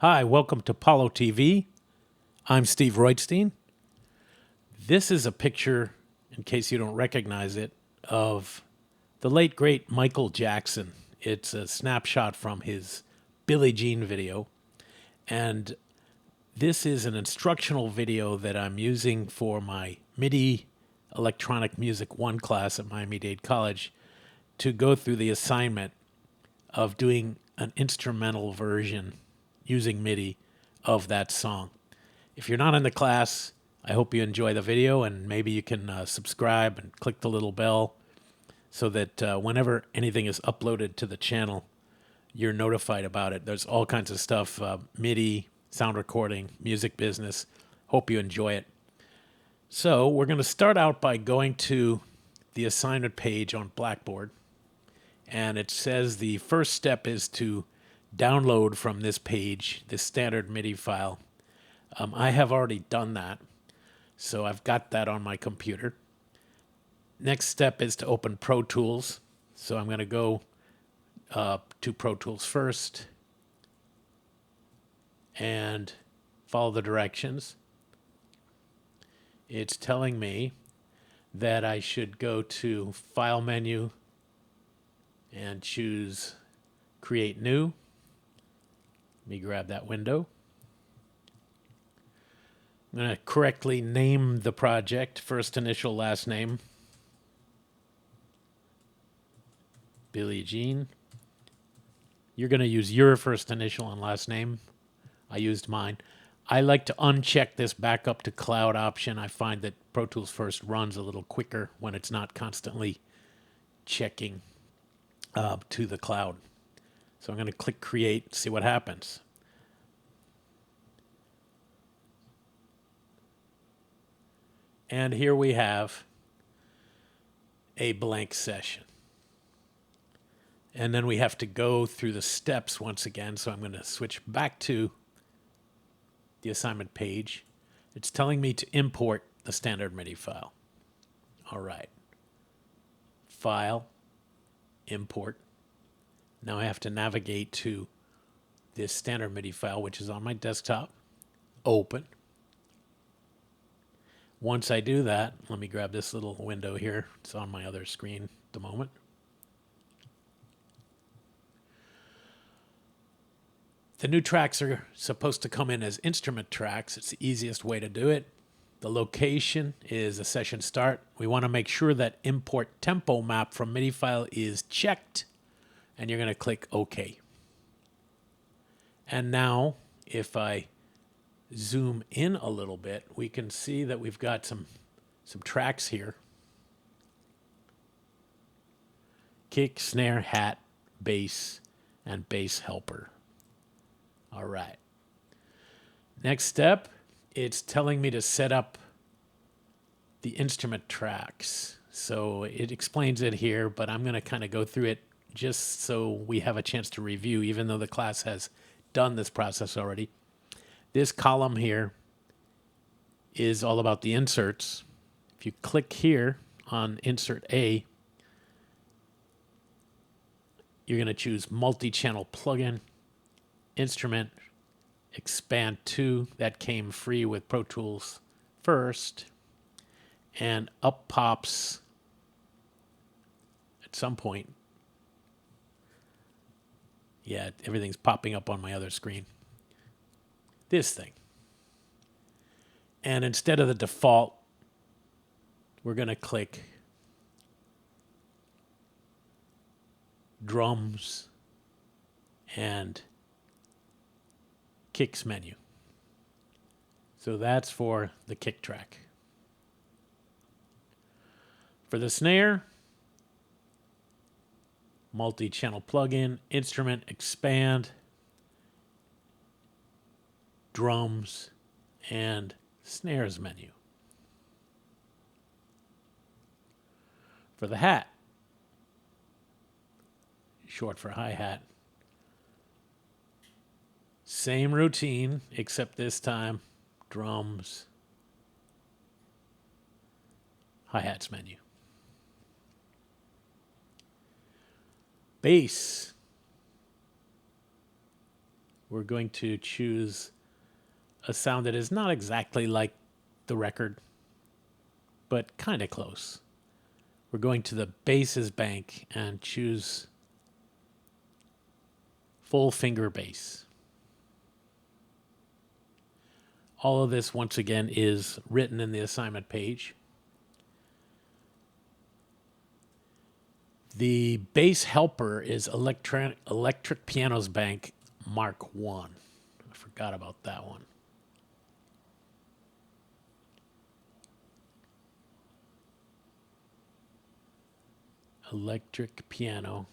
Hi, welcome to Paulo TV. I'm Steve Roitstein. This is a picture, in case you don't recognize it, of the late great Michael Jackson. It's a snapshot from his Billie Jean video. And this is an instructional video that I'm using for my MIDI Electronic Music 1 class at Miami-Dade College to go through the assignment of doing an instrumental version using MIDI of that song. If you're not in the class, I hope you enjoy the video, and maybe you can subscribe and click the little bell so that whenever anything is uploaded to the channel, you're notified about it. There's all kinds of stuff, MIDI, sound recording, music business. Hope you enjoy it. So we're going to start out by going to the assignment page on Blackboard. And it says the first step is to download from this page the standard MIDI file. I have already done that, so I've got that on my computer. Next step is to open Pro Tools. So I'm going to go to Pro Tools first and follow the directions. It's telling me that I should go to File menu and choose Create New. Let me grab that window. I'm going to correctly name the project, first initial, last name. Billie Jean. You're going to use your first initial and last name. I used mine. I like to uncheck this backup to cloud option. I find that Pro Tools First runs a little quicker when it's not constantly checking to the cloud. So I'm going to click Create, see what happens. And here we have a blank session. And then we have to go through the steps once again. So I'm going to switch back to the assignment page. It's telling me to import the standard MIDI file. All right. File, import. Now I have to navigate to this standard MIDI file, which is on my desktop. Open. Once I do that, let me grab this little window here. It's on my other screen at the moment. The new tracks are supposed to come in as instrument tracks. It's the easiest way to do it. The location is a session start. We want to make sure that import tempo map from MIDI file is checked, and you're going to click OK. And now, if I zoom in a little bit, we can see that we've got some tracks here. Kick, snare, hat, bass, and bass helper. All right. Next step, it's telling me to set up the instrument tracks. So it explains it here, but I'm going to kind of go through it just so we have a chance to review, even though the class has done this process already. This column here is all about the inserts. If you click here on Insert A, you're going to choose Multi-Channel Plugin, Instrument, Expand 2. That came free with Pro Tools First. And up pops, at some point, yeah, everything's popping up on my other screen, this thing. And instead of the default, we're going to click Drums and Kicks menu. So that's for the kick track. For the snare, multi-channel plugin, instrument, expand, drums, and snares menu. For the hat, short for hi-hat, same routine, except this time, drums, hi-hats menu. Bass, we're going to choose a sound that is not exactly like the record, but kind of close. We're going to the basses bank and choose full finger bass. All of this, once again, is written in the assignment page. The bass helper is Electric Pianos Bank Mark 1. I forgot about that one. Electric piano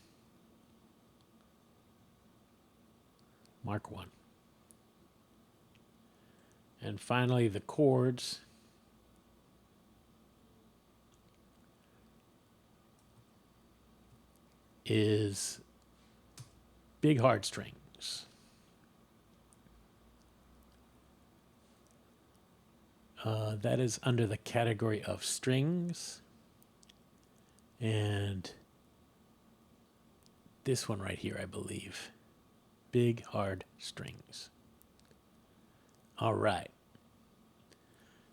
Mark 1. And finally, the chords is big hard strings. That is under the category of strings. And this one right here, I believe. Big hard strings. All right.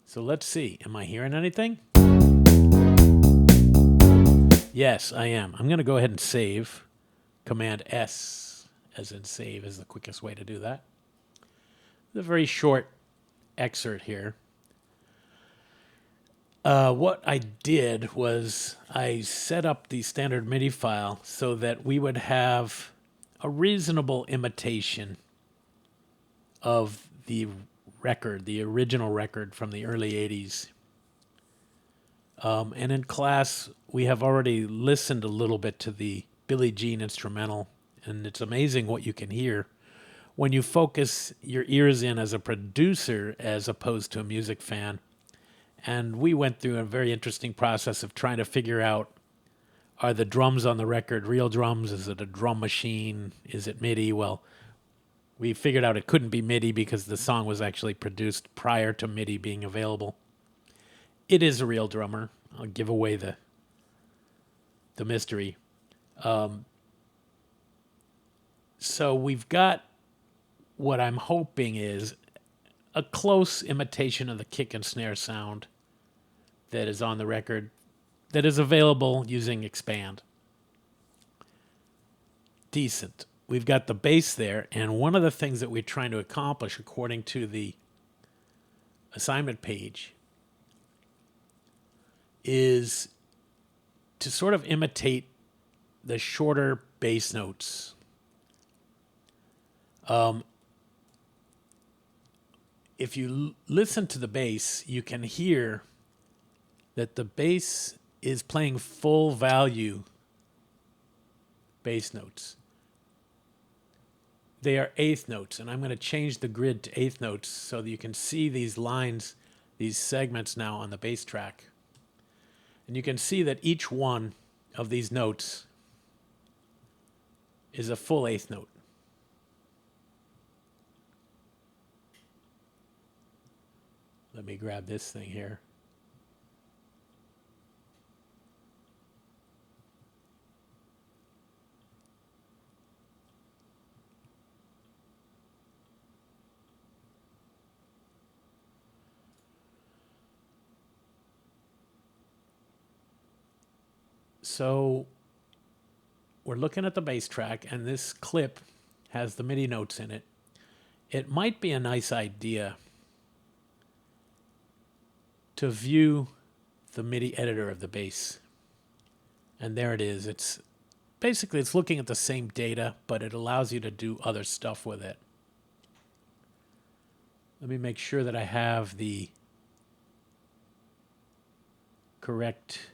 So let's see. Am I hearing anything? Yes, I am. I'm going to go ahead and save. Command S, as in save, is the quickest way to do that. The very short excerpt here. What I did was I set up the standard MIDI file so that we would have a reasonable imitation of the record, the original record from the early 80s. And in class, we have already listened a little bit to the Billie Jean instrumental, and it's amazing what you can hear when you focus your ears in as a producer as opposed to a music fan. And we went through a very interesting process of trying to figure out, are the drums on the record real drums? Is it a drum machine? Is it MIDI? Well, we figured out it couldn't be MIDI because the song was actually produced prior to MIDI being available. It is a real drummer. I'll give away the mystery. So we've got what I'm hoping is a close imitation of the kick and snare sound that is on the record that is available using Expand. Decent. We've got the bass there, and one of the things that we're trying to accomplish according to the assignment page is to sort of imitate the shorter bass notes. If you listen to the bass, you can hear that the bass is playing full value bass notes. They are eighth notes, and I'm going to change the grid to eighth notes so that you can see these lines, these segments now on the bass track. And you can see that each one of these notes is a full eighth note. Let me grab this thing here. So we're looking at the bass track, and this clip has the MIDI notes in it. It might be a nice idea to view the MIDI editor of the bass. And there it is. It's looking at the same data, but it allows you to do other stuff with it. Let me make sure that I have the correct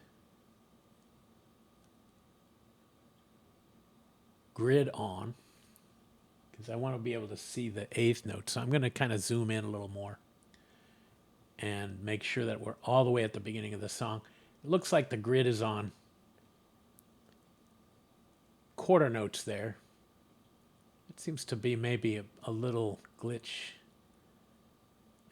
grid on, because I want to be able to see the eighth note. So I'm going to kind of zoom in a little more and make sure that we're all the way at the beginning of the song. It looks like the grid is on quarter notes there. It seems to be maybe a little glitch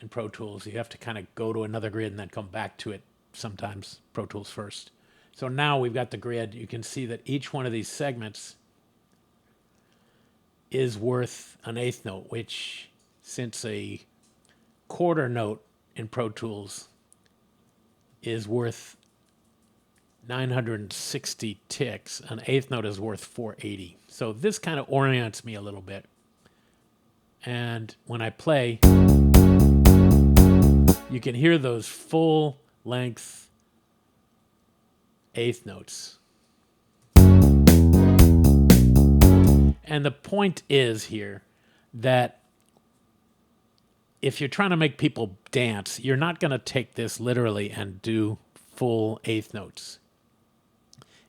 in Pro Tools. You have to kind of go to another grid and then come back to it sometimes, Pro Tools first. So now we've got the grid. You can see that each one of these segments is worth an eighth note, which, since a quarter note in Pro Tools is worth 960 ticks, an eighth note is worth 480. So this kind of orients me a little bit. And when I play, you can hear those full length eighth notes. And the point is here that if you're trying to make people dance, you're not going to take this literally and do full eighth notes.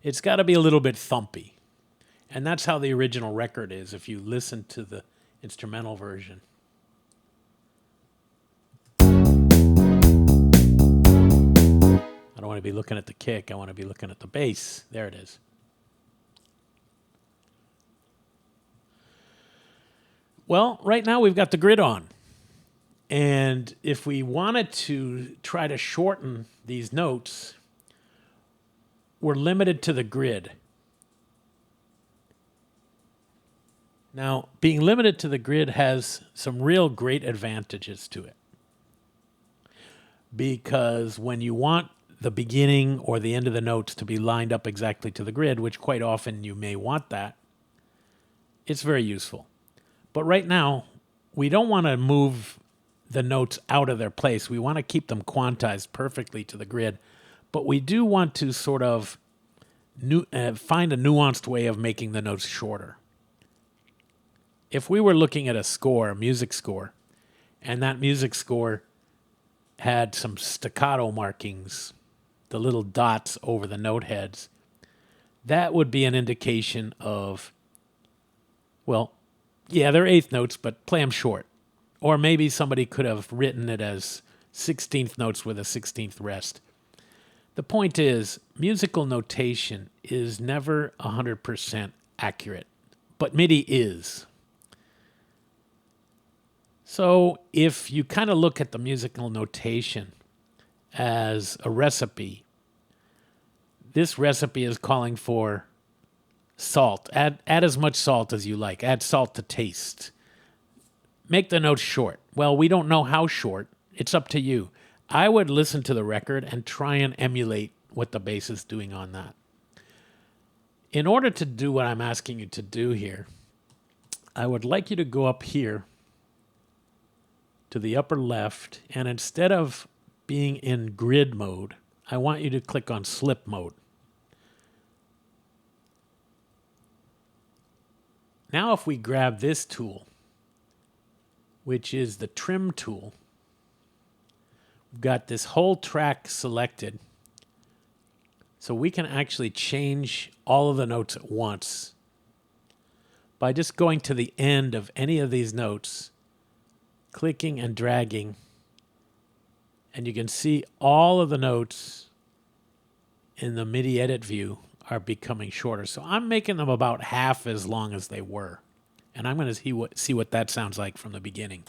It's got to be a little bit thumpy. And that's how the original record is if you listen to the instrumental version. I don't want to be looking at the kick. I want to be looking at the bass. There it is. Well, right now we've got the grid on. And if we wanted to try to shorten these notes, we're limited to the grid. Now, being limited to the grid has some real great advantages to it. Because when you want the beginning or the end of the notes to be lined up exactly to the grid, which quite often you may want that, it's very useful. But right now, we don't want to move the notes out of their place. We want to keep them quantized perfectly to the grid. But we do want to sort of find a nuanced way of making the notes shorter. If we were looking at a score, a music score, and that music score had some staccato markings, the little dots over the note heads, that would be an indication of, well, yeah, they're eighth notes, but play them short. Or maybe somebody could have written it as 16th notes with a 16th rest. The point is, musical notation is never 100% accurate, but MIDI is. So if you kind of look at the musical notation as a recipe, this recipe is calling for salt. Add as much salt as you like. Add salt to taste. Make the notes short. Well, we don't know how short. It's up to you. I would listen to the record and try and emulate what the bass is doing on that. In order to do what I'm asking you to do here, I would like you to go up here to the upper left, and instead of being in grid mode, I want you to click on slip mode. Now if we grab this tool, which is the trim tool, we've got this whole track selected, so we can actually change all of the notes at once by just going to the end of any of these notes, clicking and dragging, and you can see all of the notes in the MIDI edit view are becoming shorter. So I'm making them about half as long as they were. And I'm going to see what that sounds like from the beginning.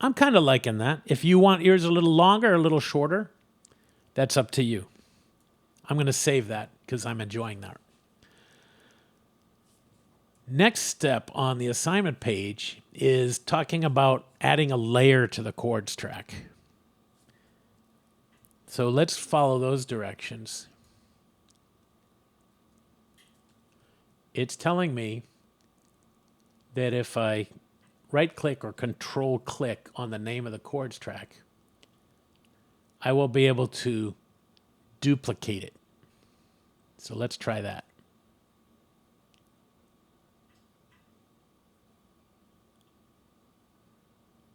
I'm kind of liking that. If you want yours a little longer, a little shorter, that's up to you. I'm going to save that because I'm enjoying that. Next step on the assignment page is talking about adding a layer to the chords track. So let's follow those directions. It's telling me that if I right-click or control-click on the name of the chords track, I will be able to duplicate it. So let's try that.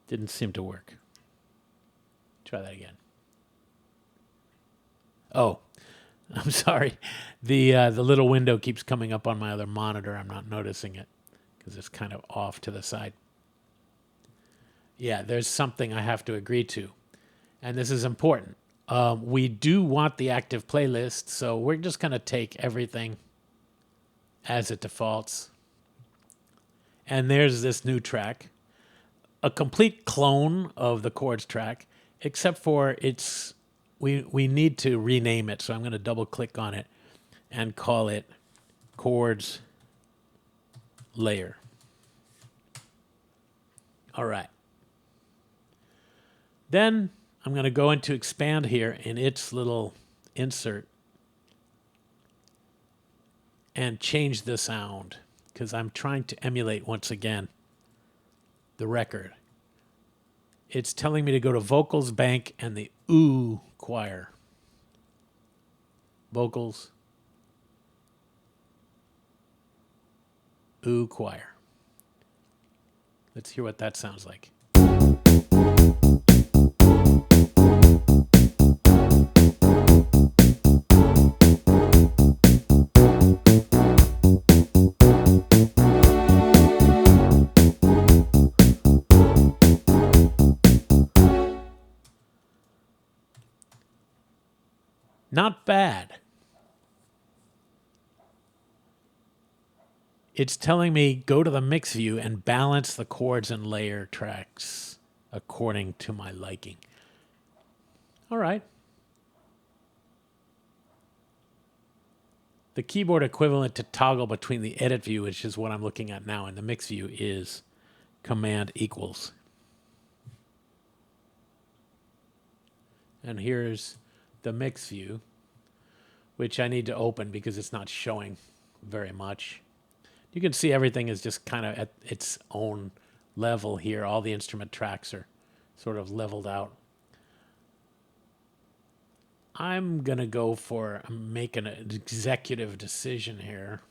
Didn't seem to work. Try that again. Oh, I'm sorry. The little window keeps coming up on my other monitor. I'm not noticing it because it's kind of off to the side. Yeah, there's something I have to agree to, and this is important. We do want the active playlist, so we're just going to take everything as it defaults. And there's this new track, a complete clone of the chords track, except for we need to rename it. So I'm going to double click on it and call it chords layer. All right. Then I'm going to go into expand here in its little insert and change the sound because I'm trying to emulate once again the record. It's telling me to go to vocals bank and the ooh choir. Vocals, ooh choir. Let's hear what that sounds like. Not bad. It's telling me go to the mix view and balance the chords and layer tracks according to my liking. All right. The keyboard equivalent to toggle between the edit view, which is what I'm looking at now, and the mix view is Command equals. And here's the mix view, which I need to open because it's not showing very much. You can see everything is just kind of at its own level here. All the instrument tracks are sort of leveled out. I'm going to go for making an executive decision here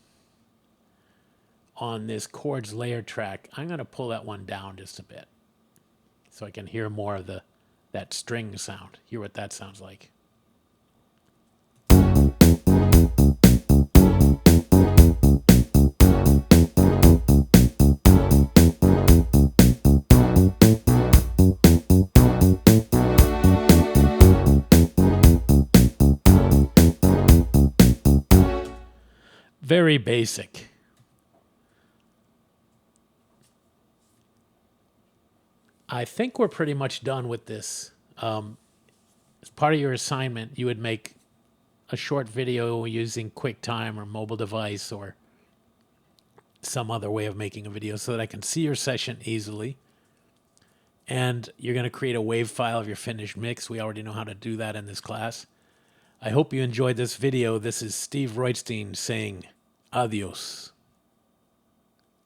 on this chords layer track. I'm going to pull that one down just a bit so I can hear more of that string sound. Hear what that sounds like. Very basic. I think we're pretty much done with this. As part of your assignment, you would make a short video using QuickTime or mobile device or some other way of making a video so that I can see your session easily. And you're going to create a WAV file of your finished mix. We already know how to do that in this class. I hope you enjoyed this video. This is Steve Roitstein saying adios.